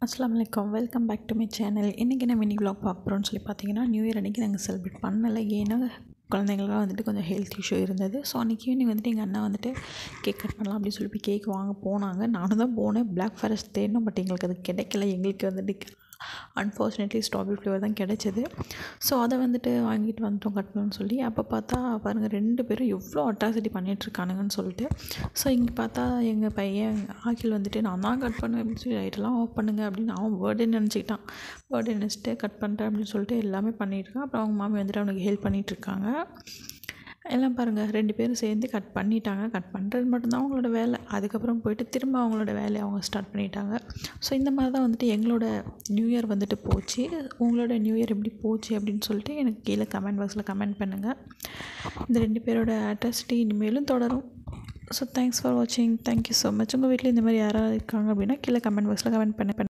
அஸ்ஸலாமு அலைக்கும். Welcome back to my channel. இன்றைக்கி நம்ம மினி விலாக் பார்க்குறோன்னு சொல்லி பார்த்தீங்கன்னா, நியூ இயர் அன்றைக்கி நாங்கள் செலிப்ரேட் பண்ணலை. ஏன்னா குழந்தைங்கள்லாம் வந்துட்டு கொஞ்சம் ஹெல்த் இஷ்யூ இருந்தது. ஸோ அன்றைக்கி ஈவினிங் வந்துட்டு எங்கள் அண்ணா வந்துட்டு கேக் கட் பண்ணலாம் அப்படின்னு சொல்லி போய் கேக் வாங்க போனாங்க. நானும் தான் போனேன். பிளாக் ஃபாரஸ்ட் தேடினோம், பட் எங்களுக்கு அது கிடைக்கல. எங்களுக்கு வந்துட்டு அன்ஃபார்ச்சுனேட்லி ஸ்ட்ராபெரி ஃப்ளேவர் தான் கிடைச்சது. ஸோ அதை வந்துட்டு வாங்கிட்டு வந்துட்டோம் கட் பண்ணணும்னு சொல்லி. அப்போ பார்த்தா பாருங்கள், 2 பேரும் எவ்வளோ அட்ராசிட்டி பண்ணிகிட்ருக்கானுங்கன்னு சொல்லிட்டு. ஸோ இங்கே பார்த்தா எங்கள் பையன் ஆக்கில் வந்துட்டு நான் தான் கட் பண்ணுவேன் அப்படின்னு சொல்லி லைட்டெல்லாம் ஆஃப் பண்ணுங்க அப்படின்னு அவன் பர்த்டே நினச்சிக்கிட்டான். பர்த்டே நினச்சிட்டு கட் பண்ணிட்டேன் அப்படின்னு சொல்லிட்டு எல்லாமே பண்ணிகிட்ருக்கான். அப்புறம் அவங்க மாமி வந்துட்டு அவனுக்கு ஹெல்ப் பண்ணிகிட்ருக்காங்க. எல்லாம் பாருங்கள், 2 பேரும் சேர்ந்து கட் பண்ணிட்டாங்க. கட் பண்ணுறது மட்டும்தான் அவங்களோட வேலை. அதுக்கப்புறம் போயிட்டு திரும்ப அவங்களோட வேலையை அவங்க ஸ்டார்ட் பண்ணிட்டாங்க. ஸோ இந்த மாதிரி தான் வந்துட்டு எங்களோட நியூ இயர் வந்துட்டு போச்சு. உங்களோட நியூ இயர் எப்படி போச்சு அப்படின்னு சொல்லிட்டு எனக்கு கீழே கமெண்ட் பாக்ஸில் கமெண்ட் பண்ணுங்கள். இந்த 2 பேரோட அட்ராசிட்டி இனிமேலும் தொடரும். ஸோ தேங்க்ஸ் ஃபார் வாட்சிங். Thank you so much. உங்கள் வீட்டில் இந்த மாதிரி யாராவது இருக்காங்க அப்படின்னா கீழே கமெண்ட் பாக்ஸில் கமெண்ட் பண்ண